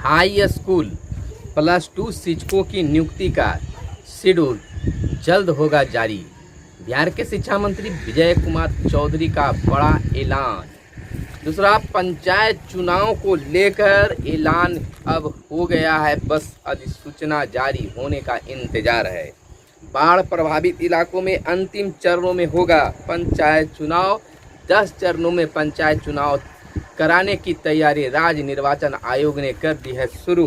High school +2 शिक्षकों की नियुक्ति का शेड्यूल जल्द होगा जारी। बिहार के शिक्षा मंत्री विजय कुमार चौधरी का बड़ा ऐलान। दूसरा, पंचायत चुनाव को लेकर ऐलान अब हो गया है, बस अधिसूचना जारी होने का इंतजार है। बाढ़ प्रभावित इलाकों में अंतिम चरणों में होगा पंचायत चुनाव। 10 चरणों में पंचायत चुनाव कराने की तैयारी राज्य निर्वाचन आयोग ने कर दी है शुरू।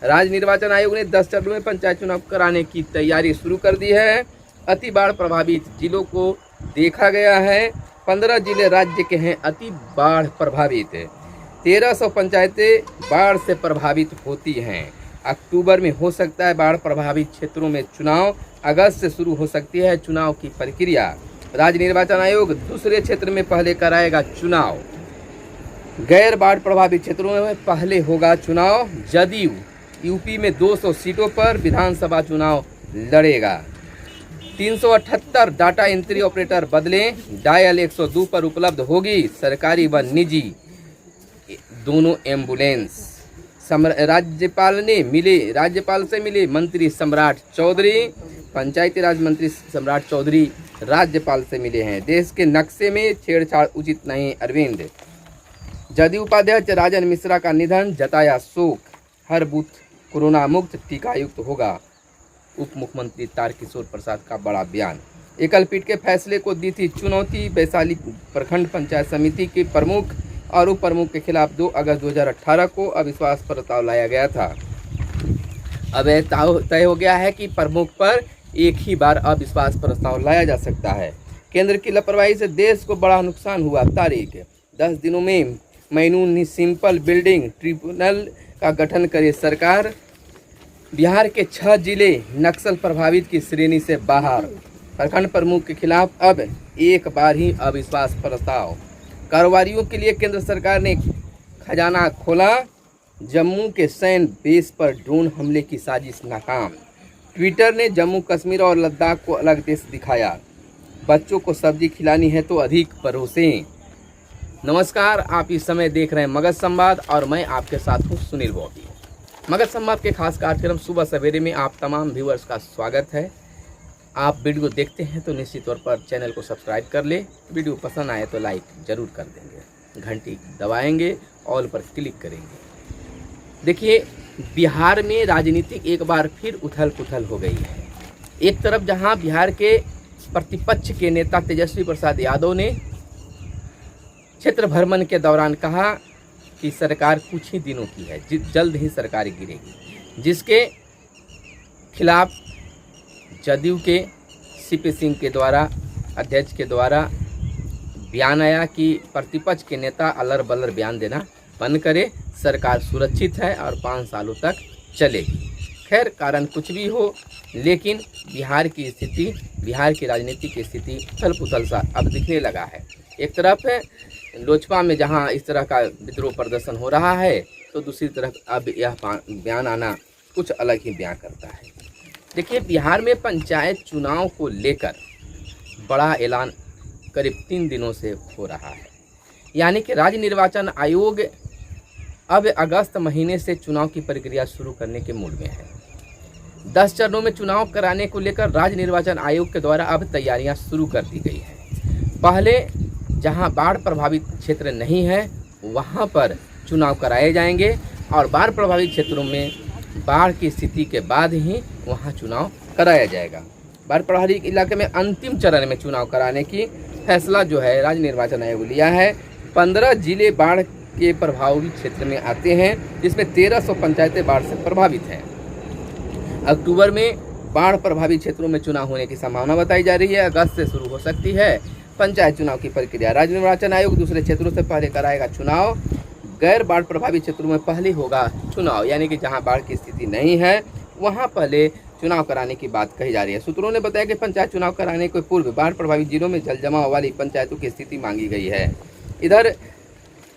राज्य निर्वाचन आयोग ने 10 चरणों में पंचायत चुनाव कराने की तैयारी शुरू कर दी है। अति बाढ़ प्रभावित जिलों को देखा गया है। 15 जिले राज्य के हैं अति बाढ़ प्रभावित। 1300 पंचायतें बाढ़ से प्रभावित होती हैं। अक्टूबर में हो सकता है बाढ़ प्रभावित क्षेत्रों में चुनाव। अगस्त से शुरू हो सकती है चुनाव की प्रक्रिया। राज्य निर्वाचन आयोग दूसरे क्षेत्र में पहले कराएगा चुनाव। गैर बाढ़ प्रभावित क्षेत्रों में पहले होगा चुनाव। जदयू यूपी में 200 सीटों पर विधानसभा चुनाव लड़ेगा। 378 डाटा एंट्री ऑपरेटर बदले। डायल 102 पर उपलब्ध होगी सरकारी व निजी दोनों एम्बुलेंस। राज्यपाल से मिले मंत्री सम्राट चौधरी। पंचायती राज मंत्री सम्राट चौधरी राज्यपाल से मिले हैं। देश के नक्शे में छेड़छाड़ उचित नहीं, अरविंद। जदयू उपाध्यक्ष राजन मिश्रा का निधन, जताया शोक। हर बूथ कोरोना मुक्त टीकायुक्त होगा। उप मुख्यमंत्री तारकिशोर प्रसाद का बड़ा बयान। एकल पीठ के फैसले को दी थी चुनौती। वैशाली प्रखंड पंचायत समिति के प्रमुख और उप प्रमुख के खिलाफ 2 अगस्त 2018 को अविश्वास प्रस्ताव लाया गया था। अब तय हो गया है कि प्रमुख पर एक ही बार अविश्वास प्रस्ताव लाया जा सकता है। केंद्र की लापरवाही से देश को बड़ा नुकसान हुआ। तारीख 10 दिनों में म्युनिसिपल बिल्डिंग ट्रिब्यूनल का गठन करे सरकार। बिहार के 6 जिले नक्सल प्रभावित की श्रेणी से बाहर। प्रखंड प्रमुख के खिलाफ अब एक बार ही अविश्वास प्रस्ताव। कारोबारियों के लिए केंद्र सरकार ने खजाना खोला। जम्मू के सैन्य बेस पर ड्रोन हमले की साजिश नाकाम। ट्विटर ने जम्मू कश्मीर और लद्दाख को अलग देश दिखाया। बच्चों को सब्जी खिलानी है तो अधिक परोसें। नमस्कार, आप इस समय देख रहे हैं मगध संवाद और मैं आपके साथ हूँ सुनील बॉबी। मगध संवाद के खास कार्यक्रम सुबह सवेरे में आप तमाम व्यूअर्स का स्वागत है। आप वीडियो देखते हैं तो निश्चित तौर पर चैनल को सब्सक्राइब कर ले। वीडियो पसंद आए तो लाइक जरूर कर देंगे, घंटी दबाएंगे, ऑल पर क्लिक करेंगे। देखिए, बिहार में राजनीतिक एक बार फिर उथल पुथल हो गई है। एक तरफ जहां बिहार के प्रतिपक्ष के नेता तेजस्वी प्रसाद यादव ने क्षेत्र भ्रमण के दौरान कहा कि सरकार कुछ ही दिनों की है, जल्द ही सरकार गिरेगी, जिसके खिलाफ जदयू के सीपी सिंह के द्वारा अध्यक्ष के द्वारा बयान आया कि प्रतिपक्ष के नेता अलर बलर बयान देना बंद करे, सरकार सुरक्षित है और 5 सालों तक चलेगी। खैर, कारण कुछ भी हो, लेकिन बिहार की स्थिति, बिहार की राजनीति की स्थिति उथल पुथल सा अब दिखने लगा है। एक तरफ है लोजपा में जहां इस तरह का विद्रोह प्रदर्शन हो रहा है, तो दूसरी तरफ अब यह बयान आना कुछ अलग ही बयान करता है। देखिए, बिहार में पंचायत चुनाव को लेकर बड़ा ऐलान करीब 3 दिनों से हो रहा है। यानी कि राज्य निर्वाचन आयोग अब अगस्त महीने से चुनाव की प्रक्रिया शुरू करने के मूड में है। 10 चरणों में चुनाव कराने को लेकर राज्य निर्वाचन आयोग के द्वारा अब तैयारियां शुरू कर दी गई है। पहले जहां बाढ़ प्रभावित क्षेत्र नहीं है वहां पर चुनाव कराए जाएंगे और बाढ़ प्रभावित क्षेत्रों में बाढ़ की स्थिति के बाद ही वहां चुनाव कराया जाएगा। बाढ़ प्रभावित इलाके में अंतिम चरण में चुनाव कराने की फैसला जो है राज्य निर्वाचन आयोग लिया है। 15 जिले बाढ़ के प्रभावित क्षेत्र में आते हैं, जिसमें 1300 पंचायतें बाढ़ से प्रभावित हैं। अक्टूबर में बाढ़ प्रभावित क्षेत्रों में चुनाव होने की संभावना बताई जा रही है। अगस्त से शुरू हो सकती है पंचायत चुनाव की प्रक्रिया। राज्य निर्वाचन आयोग दूसरे क्षेत्रों से पहले कराएगा चुनाव। गैर बाढ़ प्रभावित क्षेत्रों में पहले होगा चुनाव, यानी कि जहां बाढ़ की स्थिति नहीं है वहां पहले चुनाव कराने की बात कही जा रही है। सूत्रों ने बताया कि पंचायत चुनाव कराने के पूर्व बाढ़ प्रभावित जिलों में जल जमाव वाली पंचायतों की स्थिति मांगी गई है। इधर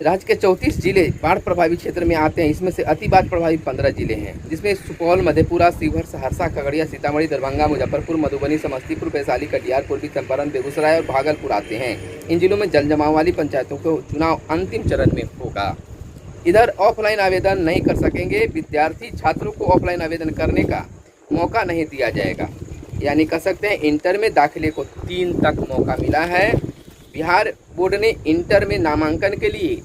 राज्य के 34 जिले बाढ़ प्रभावित क्षेत्र में आते हैं। इसमें से अति बाढ़ प्रभावित 15 जिले हैं, जिसमें सुपौल, मधेपुरा, शिवहर, सहरसा, खगड़िया, सीतामढ़ी, दरभंगा, मुजफ्फरपुर, मधुबनी, समस्तीपुर, वैशाली, कटिहार, पूर्वी चंपारण, बेगूसराय और भागलपुर आते हैं। इन जिलों में जल जमाव वाली पंचायतों को चुनाव अंतिम चरण में होगा। इधर ऑफलाइन आवेदन नहीं कर सकेंगे विद्यार्थी, छात्रों को ऑफलाइन आवेदन करने का मौका नहीं दिया जाएगा। यानी कह सकते हैं इंटर में दाखिले को 3 तक मौका मिला है। बिहार बोर्ड ने इंटर में नामांकन के लिए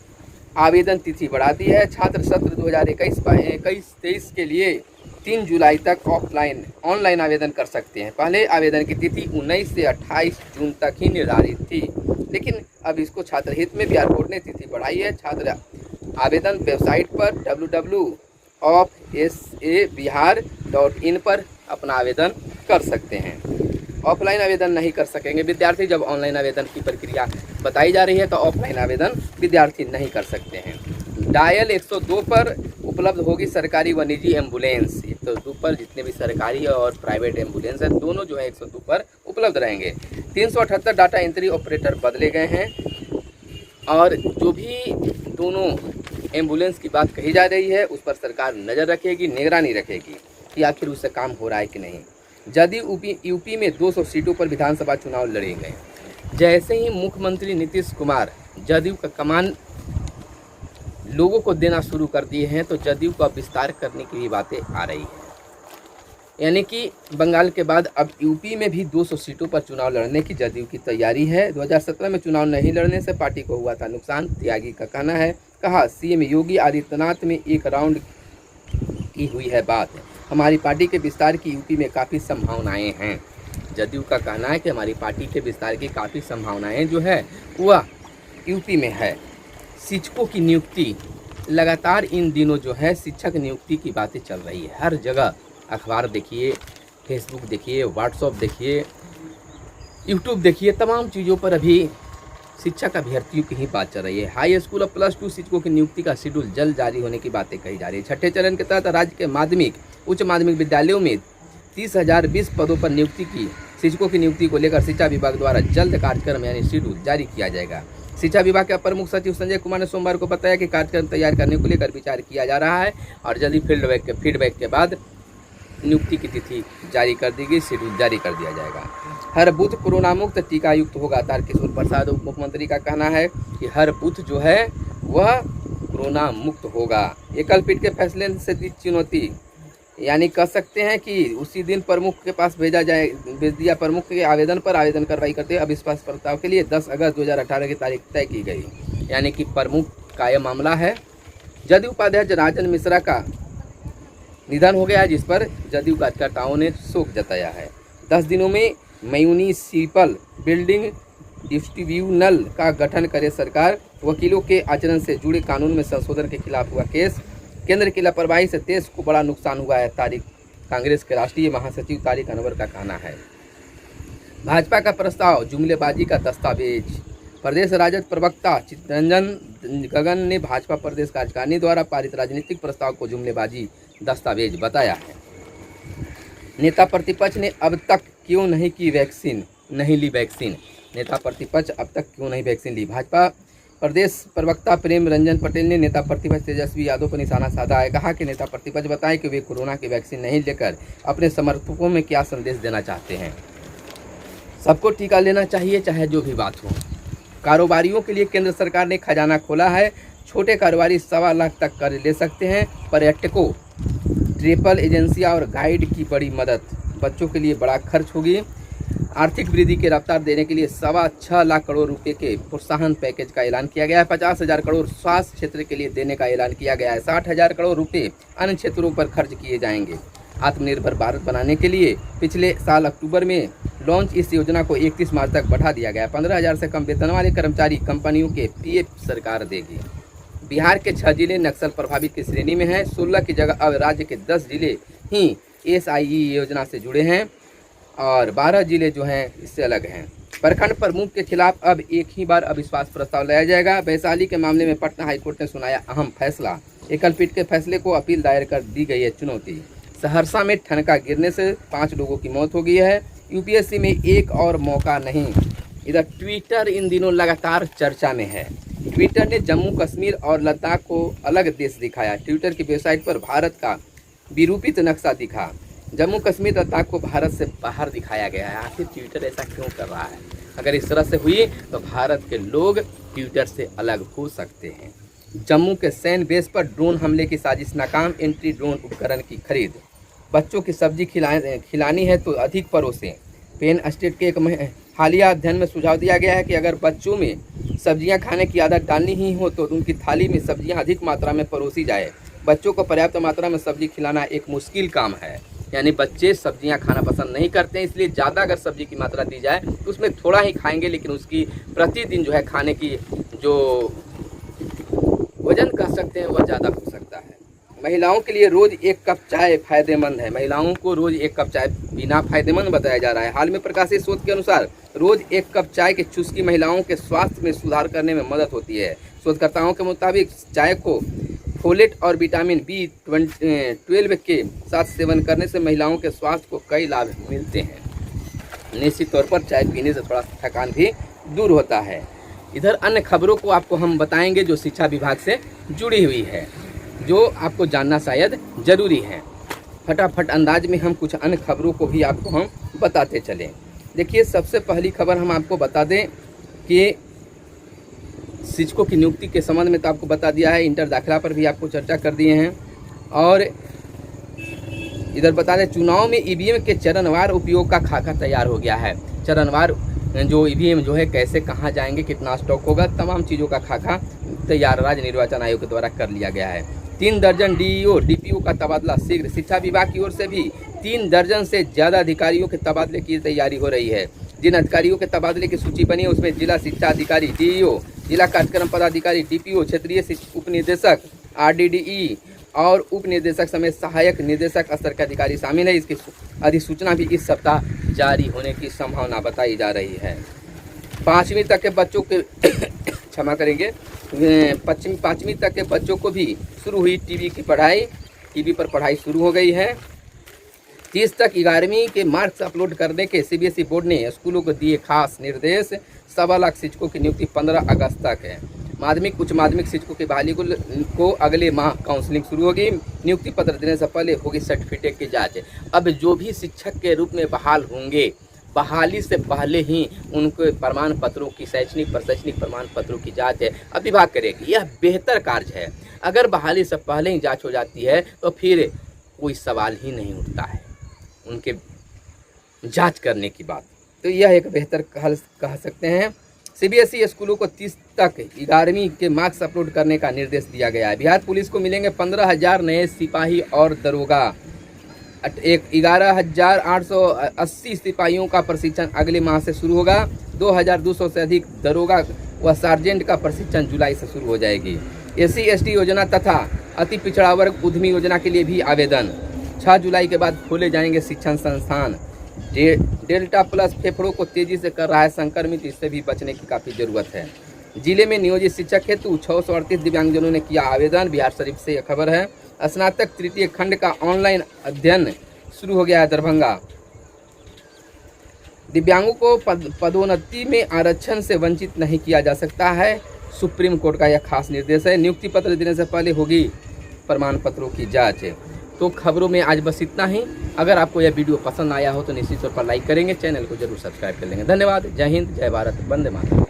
आवेदन तिथि बढ़ा दी है। छात्र सत्र 2021-23 के लिए 3 जुलाई तक ऑनलाइन आवेदन कर सकते हैं। पहले आवेदन की तिथि 19 से 28 जून तक ही निर्धारित थी, लेकिन अब इसको छात्र हित में बिहार बोर्ड ने तिथि बढ़ाई है। छात्र आवेदन वेबसाइट पर www.sabihar.in पर अपना आवेदन कर सकते हैं। ऑफलाइन आवेदन नहीं कर सकेंगे विद्यार्थी। जब ऑनलाइन आवेदन की प्रक्रिया बताई जा रही है तो ऑफलाइन आवेदन विद्यार्थी नहीं कर सकते हैं। डायल 102 पर उपलब्ध होगी सरकारी व निजी एम्बुलेंस। 102 पर जितने भी सरकारी और प्राइवेट एम्बुलेंस हैं दोनों जो है 102 पर उपलब्ध रहेंगे। 378 डाटा एंट्री ऑपरेटर बदले गए हैं और जो भी दोनों एम्बुलेंस की बात कही जा रही है उस पर सरकार नज़र रखेगी, निगरानी रखेगी कि आखिर उससे काम हो रहा है कि नहीं। जदयू यूपी में 200 सीटों पर विधानसभा चुनाव लड़ेंगे। जैसे ही मुख्यमंत्री नीतीश कुमार जदयू का कमान लोगों को देना शुरू कर दिए हैं तो जदयू का विस्तार करने की भी बातें आ रही है। यानी कि बंगाल के बाद अब यूपी में भी 200 सीटों पर चुनाव लड़ने की जदयू की तैयारी है। 2017 में चुनाव नहीं लड़ने से पार्टी को हुआ था नुकसान, त्यागी का कहना है। कहा सीएम योगी आदित्यनाथ में एक राउंड की हुई है बात। हमारी पार्टी के विस्तार की यूपी में काफ़ी संभावनाएं हैं। जदयू का कहना है कि हमारी पार्टी के विस्तार की काफ़ी संभावनाएं जो है वह यूपी में है। शिक्षकों की नियुक्ति लगातार इन दिनों जो है शिक्षक नियुक्ति की बातें चल रही है। हर जगह अखबार देखिए, फेसबुक देखिए, व्हाट्सएप देखिए, यूट्यूब देखिए, तमाम चीज़ों पर अभी शिक्षक अभ्यर्थियों की ही बात चल रही है। हाई स्कूल और +2 शिक्षकों की नियुक्ति का शेड्यूल जल्द जारी होने की बातें कही जा रही है। छठे चरण के तहत राज्य के माध्यमिक उच्च माध्यमिक विद्यालयों में 30,020 पदों पर नियुक्ति की शिक्षकों की नियुक्ति को लेकर शिक्षा विभाग द्वारा जल्द कार्यक्रम यानी शेड्यूल जारी किया जाएगा। शिक्षा विभाग के अपर मुख्य सचिव संजय कुमार ने सोमवार को बताया कि कार्यक्रम तैयार करने को लेकर विचार किया जा रहा है और जल्दी फीडबैक के बाद नियुक्ति की तिथि जारी कर दी गई, शेड्यूल जारी कर दिया जाएगा। हर बूथ कोरोना मुक्त टीका युक्त होगा। तारकिशोर प्रसाद उप मुख्यमंत्री का कहना है कि हर बूथ जो है वह कोरोना मुक्त होगा। एकल पीठ के फैसले से दी चुनौती, यानी कह सकते हैं कि उसी दिन प्रमुख के पास भेज दिया। प्रमुख के आवेदन पर आवेदन कार्रवाई करते अविश्वास प्रस्ताव के लिए 10 अगस्त 2018 की तारीख तय की गई। यानी कि प्रमुख का यह मामला है। जदयू उपाध्यक्ष राजन मिश्रा का निधन हो गया है, जिस पर जदयू कार्यकर्ताओं ने शोक जताया है। 10 दिनों में म्यूनिसिपल बिल्डिंग ट्रिब्यूनल का गठन करे सरकार। वकीलों के आचरण से जुड़े कानून में संशोधन के खिलाफ हुआ केस। केंद्र की लापरवाही से देश को बड़ा नुकसान हुआ है। कांग्रेस के राष्ट्रीय महासचिव तारिक अनवर का कहना है। भाजपा का प्रस्ताव जुमलेबाजी का दस्तावेज। प्रदेश राजद प्रवक्ता चित्तरंजन गगन ने भाजपा प्रदेश कार्यकारिणी द्वारा पारित राजनीतिक प्रस्ताव को जुमलेबाजी दस्तावेज बताया है। नेता प्रतिपक्ष ने अब तक क्यों नहीं ली वैक्सीन। नेता प्रतिपक्ष अब तक क्यों नहीं वैक्सीन ली। भाजपा प्रदेश प्रवक्ता प्रेम रंजन पटेल ने नेता प्रतिपक्ष तेजस्वी यादव को निशाना साधा है। कहा कि नेता प्रतिपक्ष बताएं कि वे कोरोना की वैक्सीन नहीं लेकर अपने समर्थकों में क्या संदेश देना चाहते हैं। सबको टीका लेना चाहिए, चाहे जो भी बात हो। कारोबारियों के लिए केंद्र सरकार ने खजाना खोला है। छोटे कारोबारी 1.25 लाख तक कर्ज ले सकते हैं। पर्यटकों, ट्रैवल एजेंसियां और गाइड की बड़ी मदद। बच्चों के लिए बड़ा खर्च होगी। आर्थिक वृद्धि की रफ्तार देने के लिए 6.25 लाख करोड़ रुपए के प्रोत्साहन पैकेज का ऐलान किया गया है। 50,000 करोड़ स्वास्थ्य क्षेत्र के लिए देने का ऐलान किया गया है। 60,000 करोड़ रुपए अन्य क्षेत्रों पर खर्च किए जाएंगे। आत्मनिर्भर भारत बनाने के लिए पिछले साल अक्टूबर में लॉन्च इस योजना को 31 मार्च तक बढ़ा दिया गया। 15,000 से कम वेतन वाले कर्मचारी कंपनियों के पीएफ सरकार देगी। बिहार के 6 जिले नक्सल प्रभावित की श्रेणी में हैं। 16 की जगह अब राज्य के 10 जिले ही SIE योजना से जुड़े हैं और 12 जिले जो हैं इससे अलग हैं। प्रखंड प्रमुख के खिलाफ अब एक ही बार अविश्वास प्रस्ताव लाया जाएगा। वैशाली के मामले में पटना हाईकोर्ट ने सुनाया अहम फैसला। एकल पीठ के फैसले को अपील दायर कर दी गई है चुनौती। सहरसा में ठनका गिरने से 5 लोगों की मौत हो गई है। UPSC में एक और मौका नहीं। इधर ट्विटर इन दिनों लगातार चर्चा में है। ट्विटर ने जम्मू कश्मीर और लद्दाख को अलग देश दिखाया। ट्विटर की वेबसाइट पर भारत का विरूपित नक्शा दिखा। जम्मू कश्मीर लद्दाख को भारत से बाहर दिखाया गया है। आखिर ट्विटर ऐसा क्यों कर रहा है? अगर इस तरह से हुई तो भारत के लोग ट्विटर से अलग हो सकते हैं। जम्मू के सैन्य बेस पर ड्रोन हमले की साजिश नाकाम, एंटी ड्रोन उपकरण की खरीद। बच्चों की सब्जी खिलानी है तो अधिक परोसें। पेन स्टेट के एक हालिया अध्ययन में सुझाव दिया गया है कि अगर बच्चों में सब्जियां खाने की आदत डालनी ही हो तो उनकी थाली में सब्जियां अधिक मात्रा में परोसी जाए। बच्चों को पर्याप्त मात्रा में सब्जी खिलाना एक मुश्किल काम है, यानी बच्चे सब्जियां खाना पसंद नहीं करते हैं, इसलिए ज़्यादा अगर सब्जी की मात्रा दी जाए तो उसमें थोड़ा ही खाएंगे, लेकिन उसकी प्रतिदिन जो है खाने की जो वजन कह सकते हैं वह ज़्यादा हो सकता है। महिलाओं के लिए रोज़ 1 कप चाय फायदेमंद है। महिलाओं को रोज़ 1 कप चाय पीना फायदेमंद बताया जा रहा है। हाल में प्रकाशित शोध के अनुसार रोज़ 1 कप चाय की चुस्की महिलाओं के स्वास्थ्य में सुधार करने में मदद होती है। शोधकर्ताओं के मुताबिक चाय को फोलेट और विटामिन B12 के साथ सेवन करने से महिलाओं के स्वास्थ्य को कई लाभ मिलते हैं। निश्चित तौर पर चाय पीने से थोड़ा थकान भी दूर होता है। इधर अन्य खबरों को आपको हम बताएंगे जो शिक्षा विभाग से जुड़ी हुई है, जो आपको जानना शायद ज़रूरी है। फटाफट अंदाज में हम कुछ अन्य खबरों को भी आपको हम बताते चलें। देखिए, सबसे पहली खबर हम आपको बता दें कि शिक्षकों की नियुक्ति के संबंध में तो आपको बता दिया है, इंटर दाखिला पर भी आपको चर्चा कर दिए हैं। और इधर बता दें, चुनाव में EVM के चरणवार उपयोग का खाका तैयार हो गया है। चरणवार जो EVM जो है कैसे कहाँ जाएंगे, कितना स्टॉक होगा, तमाम चीज़ों का खाका तैयार राज्य निर्वाचन आयोग के द्वारा कर लिया गया है। 3 दर्जन DEO DPO का तबादला शीघ्र। शिक्षा विभाग की ओर से भी 3 दर्जन से ज़्यादा अधिकारियों के तबादले की तैयारी हो रही है। जिन अधिकारियों के तबादले की सूची बनी है उसमें जिला शिक्षा अधिकारी DEO, जिला कार्यक्रम पदाधिकारी DPO, क्षेत्रीय उप निदेशक RDDE और उप निदेशक समेत सहायक निदेशक स्तर के अधिकारी शामिल है। इसकी अधिसूचना भी इस सप्ताह जारी होने की संभावना बताई जा रही है। 5वीं तक के बच्चों के क्षमा करेंगे, 5वीं तक के बच्चों को भी शुरू हुई टीवी पर पढ़ाई शुरू हो गई है। 30 तक 11वीं के मार्क्स अपलोड करने के CBSE बोर्ड ने स्कूलों को दिए खास निर्देश। 1.25 लाख शिक्षकों की नियुक्ति 15 अगस्त तक है। माध्यमिक उच्च माध्यमिक शिक्षकों की बहाली को अगले माह काउंसलिंग शुरू होगी। नियुक्ति पत्र देने से पहले होगी सर्टिफिकेट की जांच। अब जो भी शिक्षक के रूप में बहाल होंगे, बहाली से पहले ही उनके प्रमाण पत्रों की शैक्षणिक प्रमाण पत्रों की जांच है अब विभाग करेगी। यह बेहतर कार्य है। अगर बहाली से पहले ही जांच हो जाती है तो फिर कोई सवाल ही नहीं उठता है उनके जांच करने की बात। तो यह एक बेहतर कह सकते हैं। CBSE स्कूलों को 30 तक 11वीं के मार्क्स अपलोड करने का निर्देश दिया गया है। बिहार पुलिस को मिलेंगे 15,000 नए सिपाही और दरोगा। 11,880 सिपाहियों का प्रशिक्षण अगले माह से शुरू होगा। 2,200 से अधिक दरोगा व सार्जेंट का प्रशिक्षण जुलाई से शुरू हो जाएगी। SC ST योजना तथा अति पिछड़ा वर्ग उद्यमी योजना के लिए भी आवेदन। 6 जुलाई के बाद खोले जाएंगे शिक्षण संस्थान। डेल्टा प्लस फेफड़ों को तेजी से कर रहा है संक्रमित, इससे भी बचने की काफ़ी ज़रूरत है। जिले में नियोजित शिक्षक हेतु 638 दिव्यांगजनों ने किया आवेदन। बिहार शरीफ से यह खबर है। स्नातक तृतीय खंड का ऑनलाइन अध्ययन शुरू हो गया है दरभंगा। दिव्यांगों को पदोन्नति में आरक्षण से वंचित नहीं किया जा सकता है, सुप्रीम कोर्ट का यह खास निर्देश है। नियुक्ति पत्र देने से पहले होगी प्रमाण पत्रों की जांच। तो खबरों में आज बस इतना ही। अगर आपको यह वीडियो पसंद आया हो तो निश्चित तौर पर लाइक करेंगे, चैनल को जरूर सब्सक्राइब कर लेंगे। धन्यवाद। जय हिंद, जय भारत, वंदे मातरम।